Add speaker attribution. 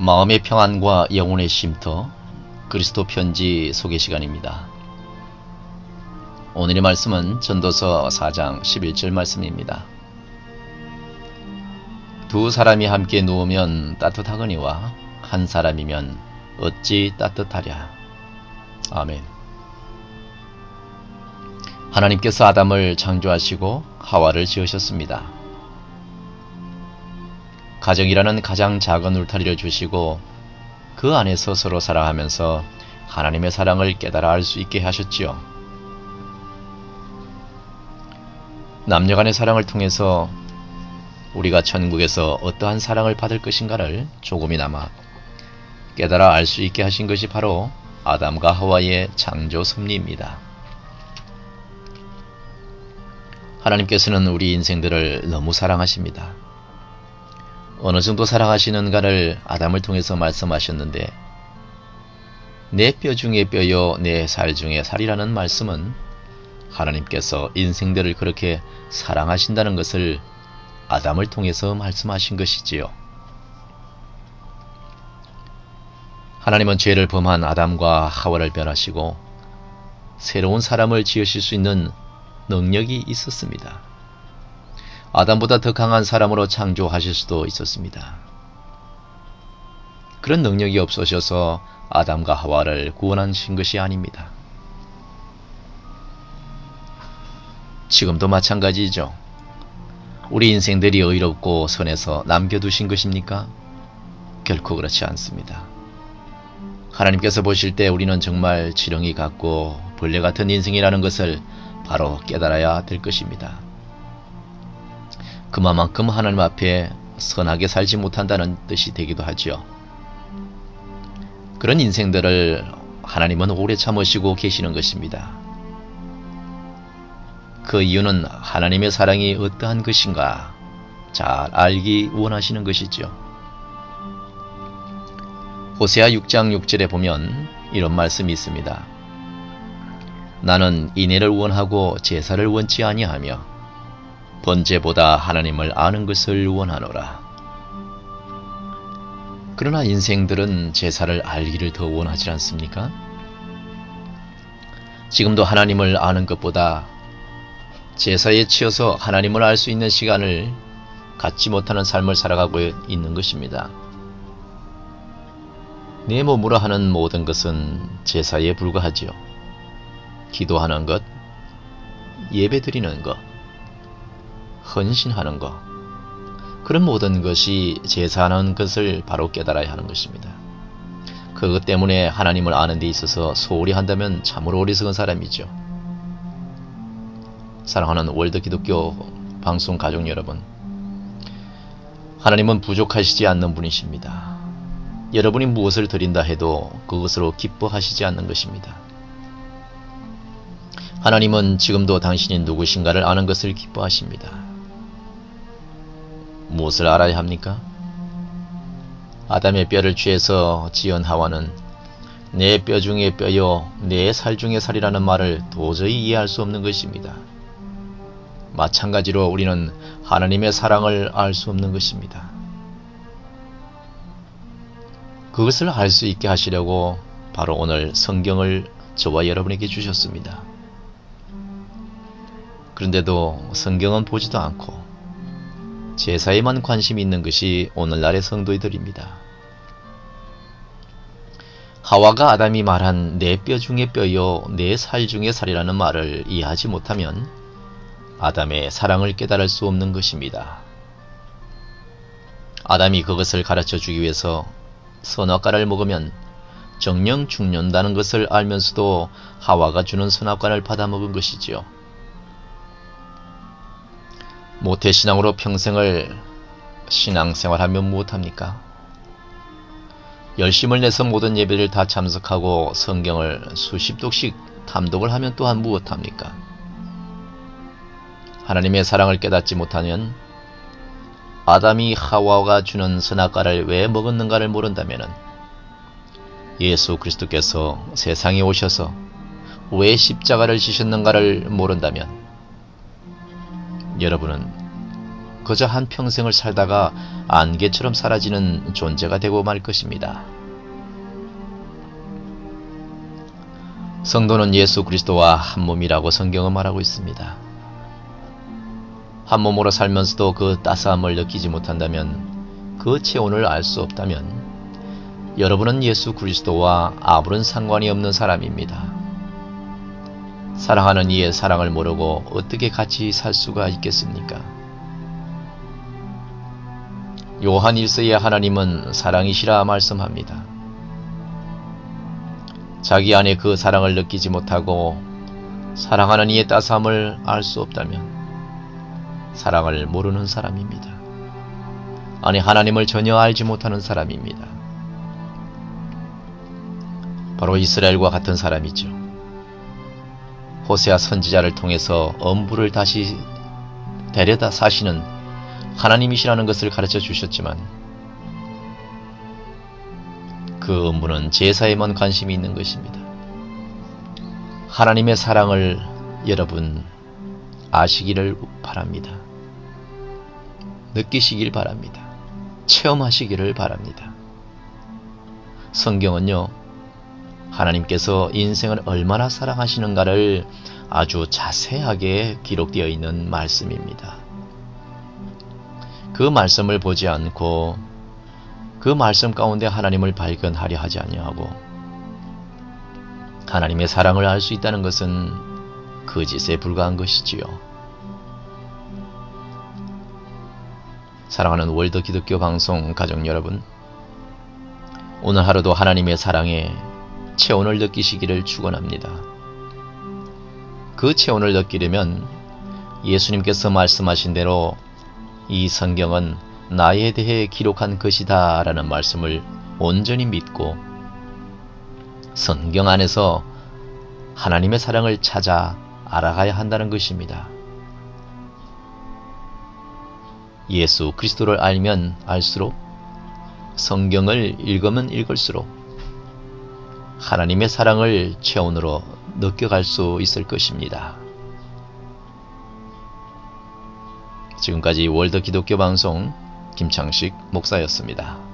Speaker 1: 마음의 평안과 영혼의 쉼터 그리스도 편지 소개 시간입니다. 오늘의 말씀은 전도서 4장 11절 말씀입니다. 두 사람이 함께 누우면 따뜻하거니와 한 사람이면 어찌 따뜻하랴. 아멘. 하나님께서 아담을 창조하시고 하와를 지으셨습니다. 가정이라는 가장 작은 울타리를 주시고 그 안에서 서로 사랑하면서 하나님의 사랑을 깨달아 알 수 있게 하셨지요. 남녀간의 사랑을 통해서 우리가 천국에서 어떠한 사랑을 받을 것인가를 조금이나마 깨달아 알 수 있게 하신 것이 바로 아담과 하와의 창조 섭리입니다. 하나님께서는 우리 인생들을 너무 사랑하십니다. 어느 정도 사랑하시는가를 아담을 통해서 말씀하셨는데, 내 뼈 중에 뼈요 내 살 중에 살이라는 말씀은 하나님께서 인생들을 그렇게 사랑하신다는 것을 아담을 통해서 말씀하신 것이지요. 하나님은 죄를 범한 아담과 하와를 변하시고 새로운 사람을 지으실 수 있는 능력이 있었습니다. 아담보다 더 강한 사람으로 창조하실 수도 있었습니다. 그런 능력이 없으셔서 아담과 하와를 구원하신 것이 아닙니다. 지금도 마찬가지죠. 우리 인생들이 의롭고 선해서 남겨두신 것입니까? 결코 그렇지 않습니다. 하나님께서 보실 때 우리는 정말 지렁이 같고 벌레 같은 인생이라는 것을 바로 깨달아야 될 것입니다. 그만큼 하나님 앞에 선하게 살지 못한다는 뜻이 되기도 하지요. 그런 인생들을 하나님은 오래 참으시고 계시는 것입니다. 그 이유는 하나님의 사랑이 어떠한 것인가 잘 알기 원하시는 것이지요. 호세아 6장 6절에 보면 이런 말씀이 있습니다. 나는 인애를 원하고 제사를 원치 아니하며 번제보다 하나님을 아는 것을 원하노라. 그러나 인생들은 제사를 알기를 더 원하지 않습니까? 지금도 하나님을 아는 것보다 제사에 치여서 하나님을 알 수 있는 시간을 갖지 못하는 삶을 살아가고 있는 것입니다. 내 몸으로 하는 모든 것은 제사에 불과하지요. 기도하는 것, 예배드리는 것, 헌신하는 것, 그런 모든 것이 제사하는 것을 바로 깨달아야 하는 것입니다. 그것 때문에 하나님을 아는 데 있어서 소홀히 한다면 참으로 어리석은 사람이죠. 사랑하는 월드 기독교 방송 가족 여러분, 하나님은 부족하시지 않는 분이십니다. 여러분이 무엇을 드린다 해도 그것으로 기뻐하시지 않는 것입니다. 하나님은 지금도 당신이 누구신가를 아는 것을 기뻐하십니다. 무엇을 알아야 합니까? 아담의 뼈를 취해서 지은 하와는 내 뼈 중에 뼈요 내 살 중에 살이라는 말을 도저히 이해할 수 없는 것입니다. 마찬가지로 우리는 하나님의 사랑을 알 수 없는 것입니다. 그것을 알 수 있게 하시려고 바로 오늘 성경을 저와 여러분에게 주셨습니다. 그런데도 성경은 보지도 않고 제사에만 관심이 있는 것이 오늘날의 성도들입니다. 하와가 아담이 말한 내 뼈 중에 뼈요 내 살 중에 살이라는 말을 이해하지 못하면 아담의 사랑을 깨달을 수 없는 것입니다. 아담이 그것을 가르쳐 주기 위해서 선악과를 먹으면 정령 죽는다는 것을 알면서도 하와가 주는 선악과를 받아먹은 것이지요. 모태신앙으로 평생을 신앙생활하면 무엇합니까? 열심을 내서 모든 예배를 다 참석하고 성경을 수십 독씩 탐독을 하면 또한 무엇합니까? 하나님의 사랑을 깨닫지 못하면 아담이 하와가 주는 선악과를 왜 먹었는가를 모른다면 예수 그리스도께서 세상에 오셔서 왜 십자가를 지셨는가를 모른다면 여러분은 그저 한평생을 살다가 안개처럼 사라지는 존재가 되고 말 것입니다. 성도는 예수 그리스도와 한 몸이라고 성경은 말하고 있습니다. 한 몸으로 살면서도 그 따스함을 느끼지 못한다면, 그 체온을 알 수 없다면 여러분은 예수 그리스도와 아무런 상관이 없는 사람입니다. 사랑하는 이의 사랑을 모르고 어떻게 같이 살 수가 있겠습니까? 요한 1서에 하나님은 사랑이시라 말씀합니다. 자기 안에 그 사랑을 느끼지 못하고 사랑하는 이의 따스함을 알 수 없다면 사랑을 모르는 사람입니다. 아니, 하나님을 전혀 알지 못하는 사람입니다. 바로 이스라엘과 같은 사람이죠. 호세아 선지자를 통해서 엄부를 다시 데려다 사시는 하나님이시라는 것을 가르쳐 주셨지만, 그 엄부는 제사에만 관심이 있는 것입니다. 하나님의 사랑을 여러분 아시기를 바랍니다. 느끼시길 바랍니다. 체험하시기를 바랍니다. 성경은요, 하나님께서 인생을 얼마나 사랑하시는가를 아주 자세하게 기록되어 있는 말씀입니다. 그 말씀을 보지 않고 그 말씀 가운데 하나님을 발견하려 하지 아니하고 하나님의 사랑을 알 수 있다는 것은 거짓에 불과한 것이지요. 사랑하는 월드 기독교 방송 가족 여러분, 오늘 하루도 하나님의 사랑에 체온을 느끼시기를 축원합니다. 그 체온을 느끼려면 예수님께서 말씀하신 대로 이 성경은 나에 대해 기록한 것이다 라는 말씀을 온전히 믿고 성경 안에서 하나님의 사랑을 찾아 알아가야 한다는 것입니다. 예수 그리스도를 알면 알수록, 성경을 읽으면 읽을수록 하나님의 사랑을 체온으로 느껴갈 수 있을 것입니다. 지금까지 월드 기독교 방송 김창식 목사였습니다.